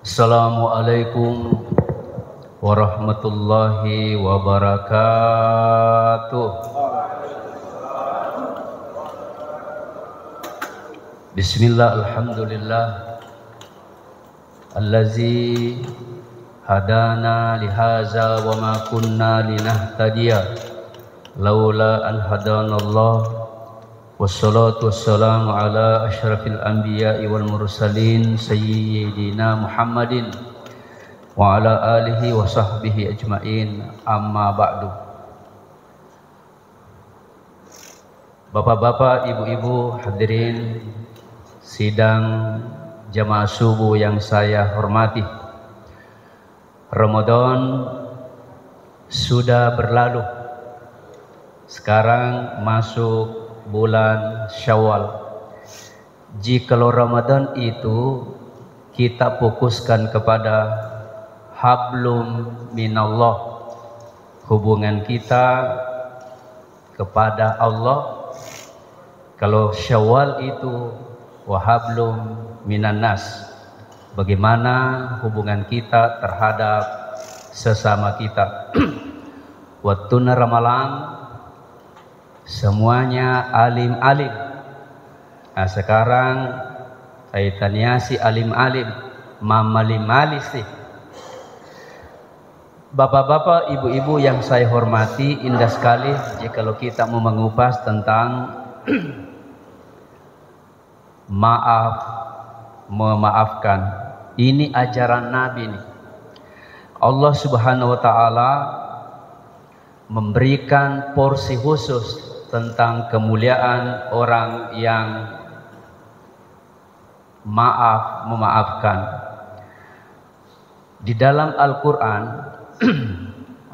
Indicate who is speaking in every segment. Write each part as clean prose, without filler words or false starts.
Speaker 1: Assalamualaikum warahmatullahi wabarakatuh. Bismillah, alhamdulillah allazi hadana lihaza wa ma kunna linahtadiya laula an hadanallah. Wassalatu wassalamu ala asyrafil anbiya'i wal mursalin sayyidina Muhammadin wa ala alihi wa sahbihi ajma'in, amma ba'du. Bapak-bapak, ibu-ibu, hadirin sidang jamaah subuh yang saya hormati, Ramadan sudah berlalu. Sekarang masuk bulan Syawal. Jikalau Ramadan itu kita fokuskan kepada hablum minallah, hubungan kita kepada Allah. Kalau Syawal itu wahablum minan nas, bagaimana hubungan kita terhadap sesama kita. Waktu ramalan semuanya alim-alim. Nah, sekarang saya tanya si alim-alim, mamalim-malis sih. Bapak-bapak, ibu-ibu yang saya hormati, indah sekali jikalau kita mau mengupas tentang maaf, memaafkan. Ini ajaran Nabi nih. Allah Subhanahu wa taala memberikan porsi khusus tentang kemuliaan orang yang maaf, memaafkan. Di dalam Al-Quran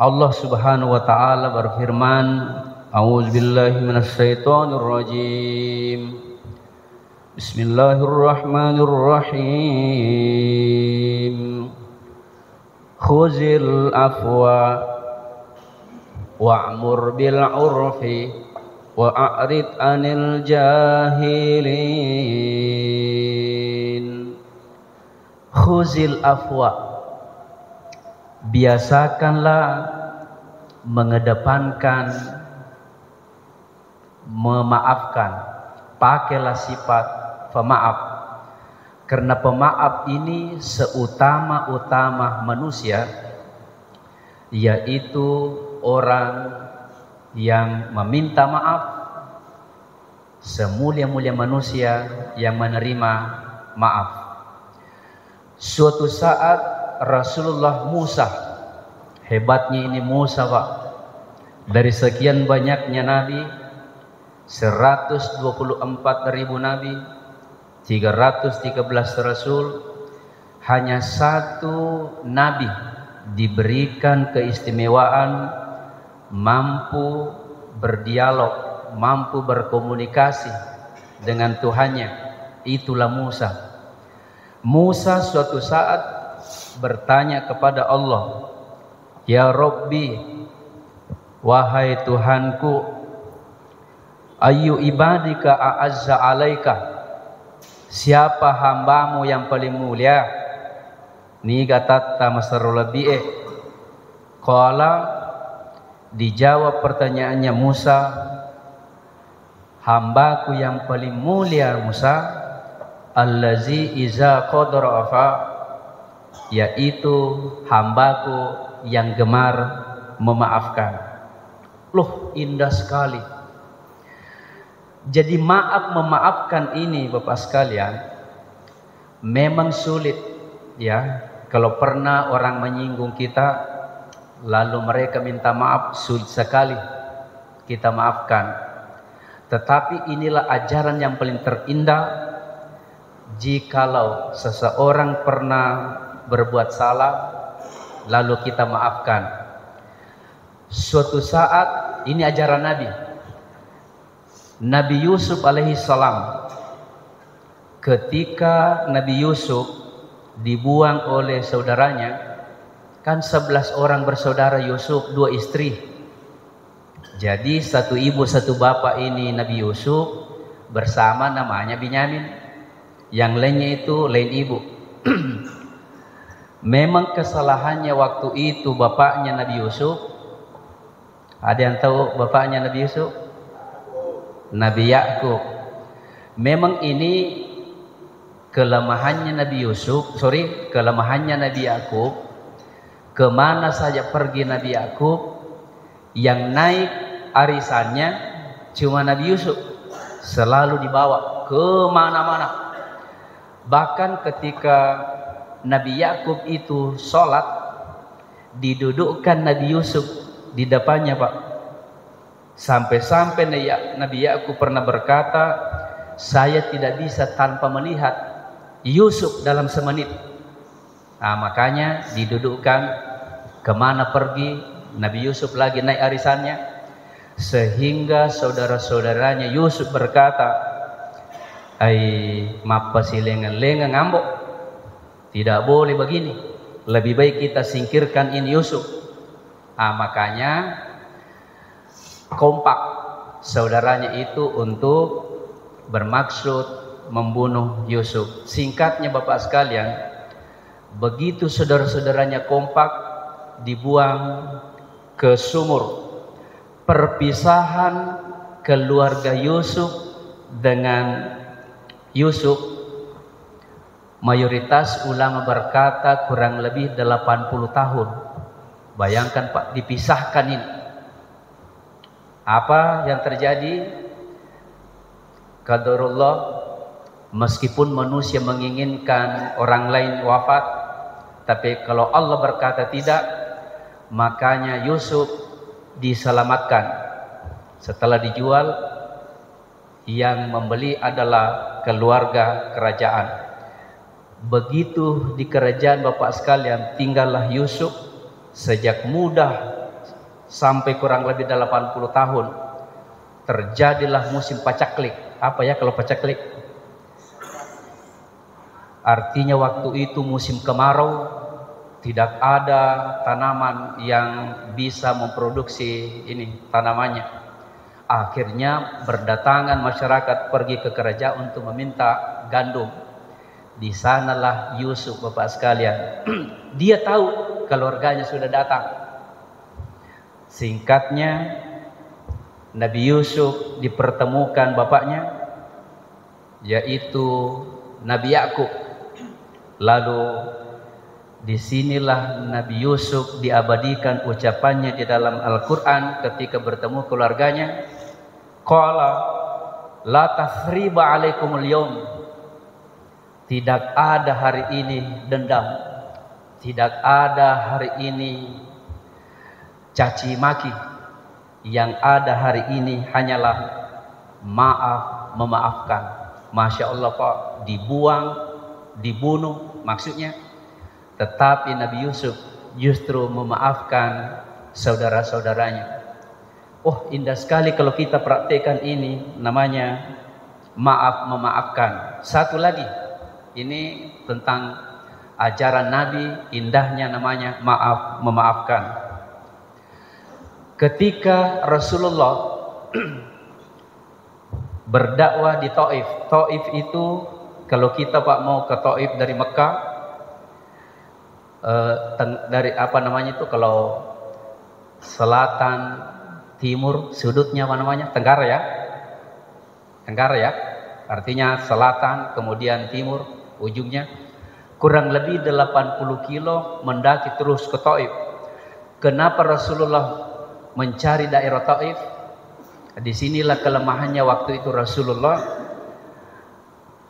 Speaker 1: Allah Subhanahu wa taala berfirman, A'udzubillahi minasyaitonir rajim. Bismillahirrahmanirrahim. Khuzil afwa wa'mur bil 'urfi wa'rid 'anil jahilin. Khuzil afwa, biasakanlah mengedepankan memaafkan. Pakailah sifat pemaaf, karena pemaaf ini seutama-utama manusia, yaitu orang yang meminta maaf, semulia-mulia manusia yang menerima maaf. Suatu saat Rasulullah Musa, hebatnya ini Musa Pak, dari sekian banyaknya nabi, 124.000 nabi, 313 rasul, hanya satu nabi diberikan keistimewaan mampu berdialog, mampu berkomunikasi dengan Tuhannya. Itulah Musa. Musa suatu saat bertanya kepada Allah, Ya Rabbi, wahai Tuhanku, ayu ibadika a'azza alaika, siapa hambamu yang paling mulia? Ni kata masarul bi'e. Qala, dijawab pertanyaannya Musa, hambaku yang paling mulia Musa, allazi iza qadara afa, yaitu hambaku yang gemar memaafkan. Loh, indah sekali. Jadi maaf memaafkan ini Bapak sekalian memang sulit ya. Kalau pernah orang menyinggung kita lalu mereka minta maaf, sulit sekali kita maafkan. Tetapi inilah ajaran yang paling terindah. Jikalau seseorang pernah berbuat salah lalu kita maafkan. Suatu saat, ini ajaran Nabi, Nabi Yusuf alaihi salam, ketika Nabi Yusuf dibuang oleh saudaranya, kan 11 orang bersaudara Yusuf, 2 istri. Jadi satu ibu satu bapak ini Nabi Yusuf bersama namanya Binyamin. Yang lainnya itu lain ibu. Memang kesalahannya waktu itu bapaknya Nabi Yusuf. Ada yang tahu bapaknya Nabi Yusuf? Nabi Yakub. Memang ini kelemahannya Nabi kelemahannya Nabi Yakub. Kemana saja pergi Nabi Yakub, yang naik arisannya cuma Nabi Yusuf, selalu dibawa kemana-mana. Bahkan ketika Nabi Yakub itu sholat, didudukkan Nabi Yusuf di depannya, Pak. Sampai-sampai Nabi Yakub pernah berkata, saya tidak bisa tanpa melihat Yusuf dalam semenit. Nah, makanya didudukkan, kemana pergi Nabi Yusuf lagi naik arisannya, sehingga saudara-saudaranya Yusuf berkata, mapa si lengan-lengan ngambok, tidak boleh begini, lebih baik kita singkirkan ini Yusuf. Nah, makanya kompak saudaranya itu untuk bermaksud membunuh Yusuf. Singkatnya Bapak sekalian, begitu saudara-saudaranya kompak, dibuang ke sumur. Perpisahan keluarga Yusuf dengan Yusuf, mayoritas ulama berkata kurang lebih 80 tahun. Bayangkan Pak, dipisahkan ini. Apa yang terjadi? Qadarullah, meskipun manusia menginginkan orang lain wafat, tapi kalau Allah berkata tidak, makanya Yusuf diselamatkan. Setelah dijual, yang membeli adalah keluarga kerajaan. Begitu di kerajaan Bapak sekalian, tinggallah Yusuf sejak muda sampai kurang lebih 80 tahun. Terjadilah musim pacaklik. Apa ya kalau pacaklik? Artinya waktu itu musim kemarau, tidak ada tanaman yang bisa memproduksi ini tanamannya. Akhirnya berdatangan masyarakat pergi ke kerajaan untuk meminta gandum. Di sanalah Yusuf Bapak sekalian. Dia tahu keluarganya sudah datang. Singkatnya, Nabi Yusuf dipertemukan bapaknya, yaitu Nabi Yakub. Lalu disinilah Nabi Yusuf diabadikan ucapannya di dalam Al-Quran ketika bertemu keluarganya. Qala la tathriba alaikumul yaum. Tidak ada hari ini dendam, tidak ada hari ini caci maki. Yang ada hari ini hanyalah maaf, memaafkan. Masya Allah Pak, dibuang, dibunuh maksudnya, tetapi Nabi Yusuf justru memaafkan saudara-saudaranya. Oh, indah sekali kalau kita praktekkan ini, namanya maaf memaafkan. Satu lagi, ini tentang ajaran Nabi, indahnya namanya maaf memaafkan. Ketika Rasulullah berdakwah di Taif. Taif itu kalau kita Pak mau ke Taif dari Mekah, dari apa namanya itu, kalau selatan, timur, sudutnya apa namanya? Tenggara ya? Tenggara ya? Artinya selatan, kemudian timur, ujungnya. Kurang lebih 80 kilo mendaki terus ke Taif. Kenapa Rasulullah mencari daerah Taif? Disinilah kelemahannya waktu itu Rasulullah.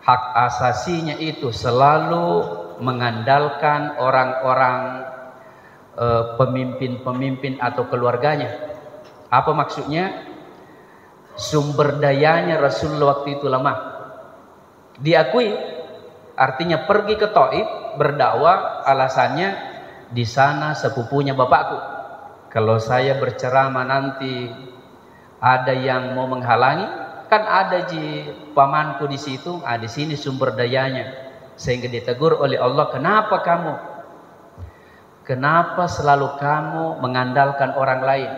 Speaker 1: Hak asasinya itu selalu mengandalkan orang-orang pemimpin-pemimpin atau keluarganya. Apa maksudnya? Sumber dayanya Rasulullah waktu itu lemah. Diakui, artinya pergi ke Taif berdakwah, alasannya di sana sepupunya bapakku. Kalau saya berceramah nanti ada yang mau menghalangi, kan ada pamanku di situ. Di sini sumber dayanya. Sehingga ditegur oleh Allah, kenapa selalu kamu mengandalkan orang lain?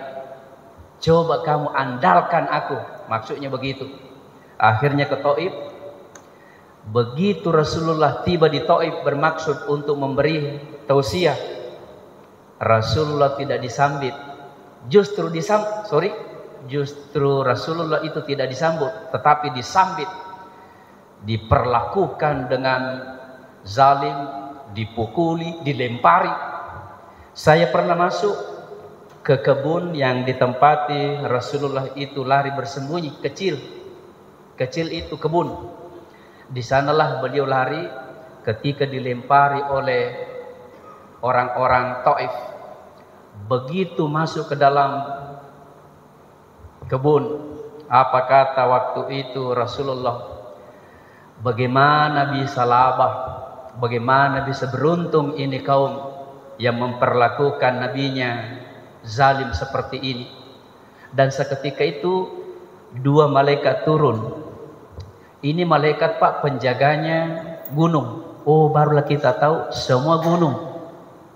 Speaker 1: Coba kamu andalkan aku. Maksudnya begitu. Akhirnya ke Taif. Begitu Rasulullah tiba di Taif bermaksud untuk memberi tausiah. Rasulullah tidak disambit, justru Rasulullah itu tidak disambut, tetapi disambit, diperlakukan dengan zalim, dipukuli, dilempari. Saya pernah masuk ke kebun yang ditempati Rasulullah itu lari bersembunyi, kecil itu kebun. Di sanalah beliau lari ketika dilempari oleh orang-orang Taif. Begitu masuk ke dalam kebun, apa kata waktu itu Rasulullah? Bagaimana bisa labah, bagaimana bisa beruntung ini kaum yang memperlakukan nabinya zalim seperti ini. Dan seketika itu dua malaikat turun. Ini malaikat Pak, penjaganya gunung. Oh, barulah kita tahu semua gunung,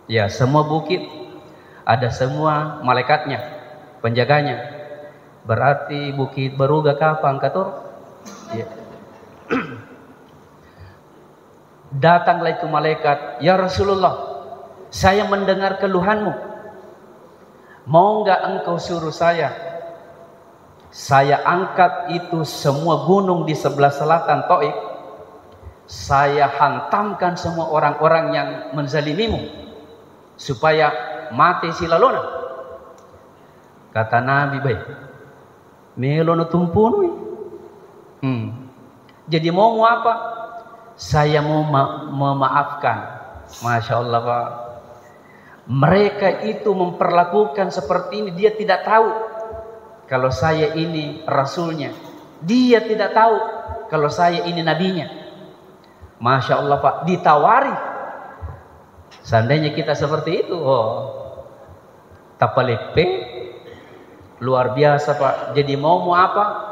Speaker 1: ya semua bukit ada semua malaikatnya, penjaganya. Berarti bukit Baruga kapan kator? Ya. Datanglah itu malaikat, ya Rasulullah, saya mendengar keluhanmu. Mau enggak engkau suruh saya angkat itu semua gunung di sebelah selatan Taif, saya hantamkan semua orang-orang yang menzalimimu supaya mati silalona. Kata Nabi, baik melono tumpunui. Jadi mau apa? Saya mau memaafkan. Masya Allah Pak. Mereka itu memperlakukan seperti ini, dia tidak tahu kalau saya ini rasulnya, dia tidak tahu kalau saya ini nabinya. Masya Allah Pak, ditawari. Seandainya kita seperti itu, tapalepe, luar biasa Pak. Jadi mau apa?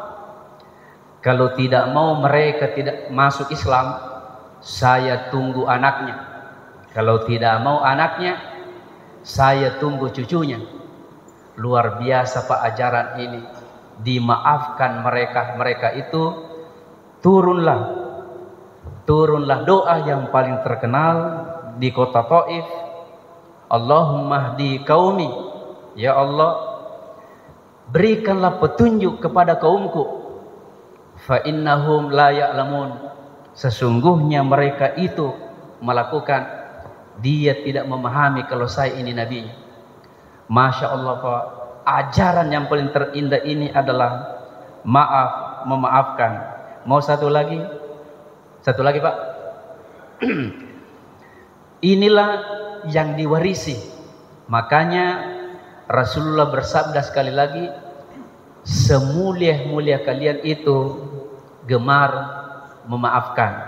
Speaker 1: Kalau tidak mau mereka tidak masuk Islam, saya tunggu anaknya. Kalau tidak mau anaknya, saya tunggu cucunya. Luar biasa Pak ajaran ini. Dimaafkan mereka itu turunlah doa yang paling terkenal di kota Taif. Allahumma hdi qaumi, ya Allah berikanlah petunjuk kepada kaumku. Fa innahum la ya'lamun, sesungguhnya mereka itu melakukan, dia tidak memahami kalau saya ini nabinya. Masya Allah Pak, ajaran yang paling terindah ini adalah memaafkan. Mau satu lagi Pak. Inilah yang diwarisi. Makanya Rasulullah bersabda sekali lagi, semulia-mulia kalian itu gemar memaafkan.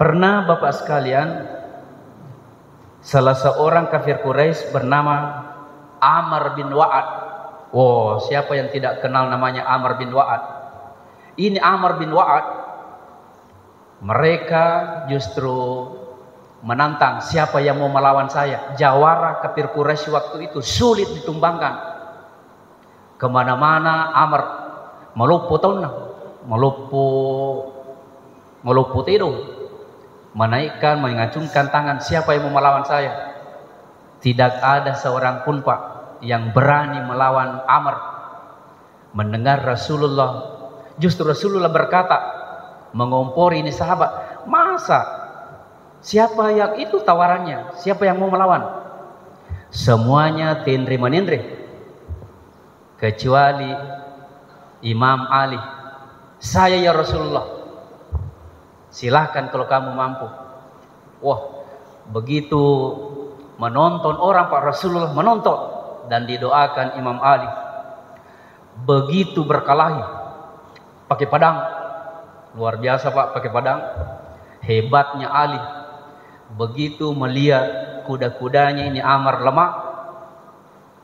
Speaker 1: Pernah Bapak sekalian, salah seorang kafir Quraisy bernama Amr bin Wa'ad. Siapa yang tidak kenal namanya Amr bin Wa'ad? Ini Amr bin Wa'ad, mereka justru menantang, siapa yang mau melawan saya. Jawara kafir Quraisy waktu itu sulit ditumbangkan. Kemana-mana Amr melupu tidung, menaikkan, mengacungkan tangan, siapa yang mau melawan saya. Tidak ada seorang pun Pak yang berani melawan Amr. Mendengar Rasulullah, justru Rasulullah berkata, mengompori ini sahabat, masa siapa yang itu tawarannya, siapa yang mau melawan? Semuanya tindri menindri, kecuali Imam Ali. Saya ya Rasulullah, silahkan kalau kamu mampu. Begitu menonton orang Pak, Rasulullah menonton dan didoakan Imam Ali. Begitu berkelahi pakai pedang, luar biasa Pak, pakai pedang. Hebatnya Ali. Begitu melihat kuda-kudanya ini Amr lemah,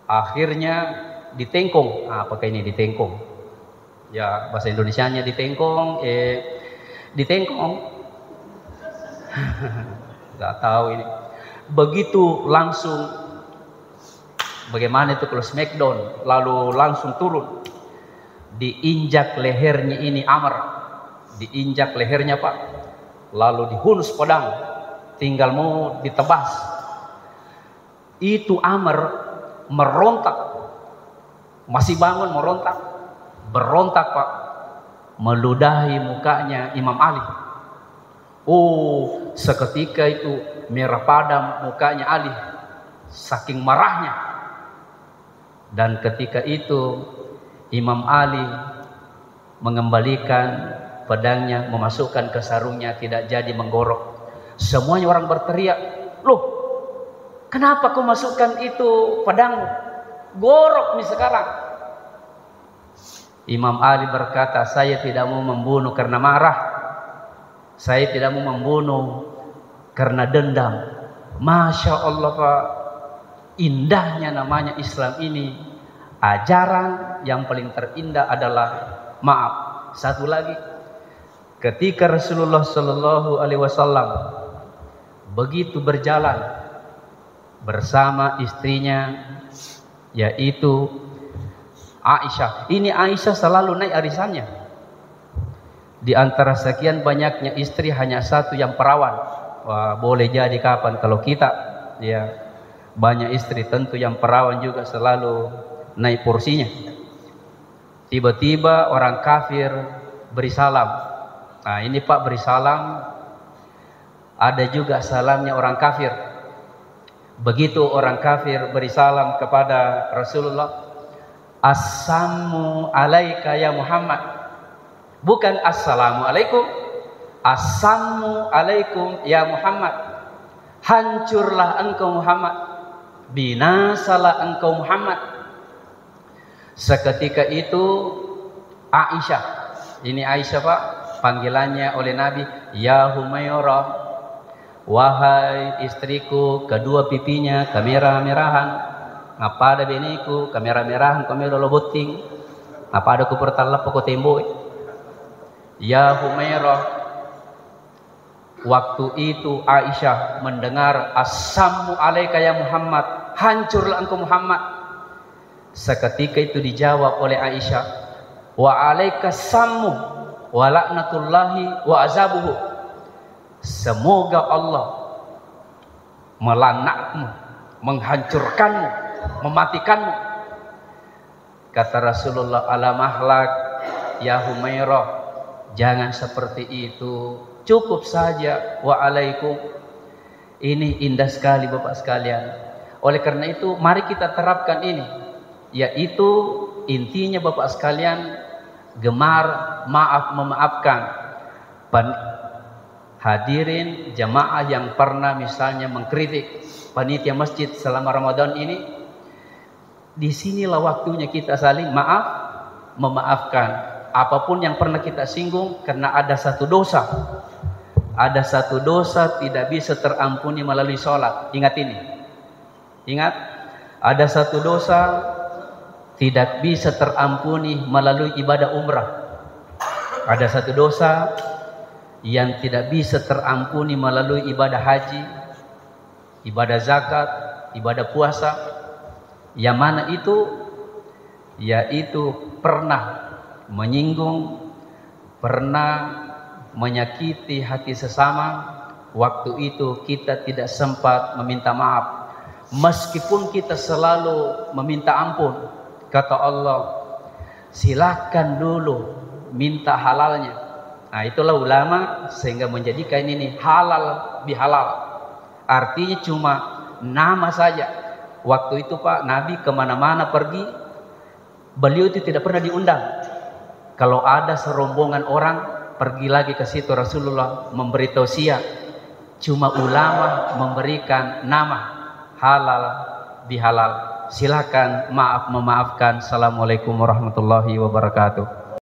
Speaker 1: akhirnya ditengkong. Pakai ini ditengkong. Ya bahasa Indonesianya ditengkong. Ditengkong. Gak tahu ini. Begitu langsung, bagaimana itu kalau smackdown, lalu langsung turun, diinjak lehernya ini Amr, diinjak lehernya Pak, lalu dihunus pedang, tinggal mau ditebas. Itu Amr merontak, masih bangun merontak, berontak Pak, meludahi mukanya Imam Ali. Oh, seketika itu merah padam mukanya Ali, saking marahnya. Dan ketika itu Imam Ali mengembalikan pedangnya, memasukkan ke sarungnya, tidak jadi menggorok. Semuanya orang berteriak, loh, kenapa kau masukkan itu pedangmu? Gorok nih sekarang. Imam Ali berkata, saya tidak mau membunuh karena marah. Saya tidak mau membunuh karena dendam. Masya Allah Pak, indahnya namanya Islam ini. Ajaran yang paling terindah adalah maaf. Satu lagi, ketika Rasulullah Shallallahu Alaihi Wasallam begitu berjalan bersama istrinya, yaitu Aisyah. Ini Aisyah selalu naik arisannya. Di antara sekian banyaknya istri hanya satu yang perawan. Wah, boleh jadi kapan kalau kita ya banyak istri, tentu yang perawan juga selalu naik porsinya. Tiba-tiba orang kafir beri salam. Nah ini Pak beri salam, ada juga salamnya orang kafir. Begitu orang kafir beri salam kepada Rasulullah, Assalamu alaika ya Muhammad. Bukan assalamu alaikum, assalamu alaikum ya Muhammad. Hancurlah engkau Muhammad, binasalah engkau Muhammad. Seketika itu Aisyah, ini Aisyah Pak, panggilannya oleh Nabi, ya Humairah, wahai istriku, kedua pipinya kemerah-merahan. Ngapa ada beniku kemerah-merahan, kamera loboting. Ngapa ada ku pertalap ku tembok. Ya Humairah. Waktu itu Aisyah mendengar Assalamu alaika ya Muhammad, hancurlah engkau Muhammad. Seketika itu dijawab oleh Aisyah, wa alaika sammu wa laknatullahi wa azabuhu. Semoga Allah melaknatmu, menghancurkanmu, mematikanmu. Kata Rasulullah, ala mahlak ya Humairah, jangan seperti itu, cukup saja wa alaikum. Ini indah sekali Bapak sekalian. Oleh karena itu mari kita terapkan ini, yaitu intinya Bapak sekalian, gemar maaf memaafkan. Hadirin jamaah yang pernah misalnya mengkritik panitia masjid selama Ramadan ini, disinilah waktunya kita saling maaf memaafkan. Apapun yang pernah kita singgung, karena ada satu dosa. Ada satu dosa tidak bisa terampuni melalui sholat. Ingat ini. Ingat, ada satu dosa tidak bisa terampuni melalui ibadah umrah. Ada satu dosa yang tidak bisa terampuni melalui ibadah haji, ibadah zakat, ibadah puasa. Yang mana itu? Yaitu pernah menyinggung, pernah menyakiti hati sesama. Waktu itu kita tidak sempat meminta maaf, meskipun kita selalu meminta ampun. Kata Allah, silakan dulu minta halalnya. Nah itulah ulama sehingga menjadikan ini halal bihalal. Artinya cuma nama saja. Waktu itu Pak, Nabi kemana-mana pergi, beliau itu tidak pernah diundang. Kalau ada serombongan orang pergi lagi ke situ, Rasulullah memberi tausiah. Cuma ulama memberikan nama halal bihalal. Silakan maaf memaafkan. Assalamualaikum warahmatullahi wabarakatuh.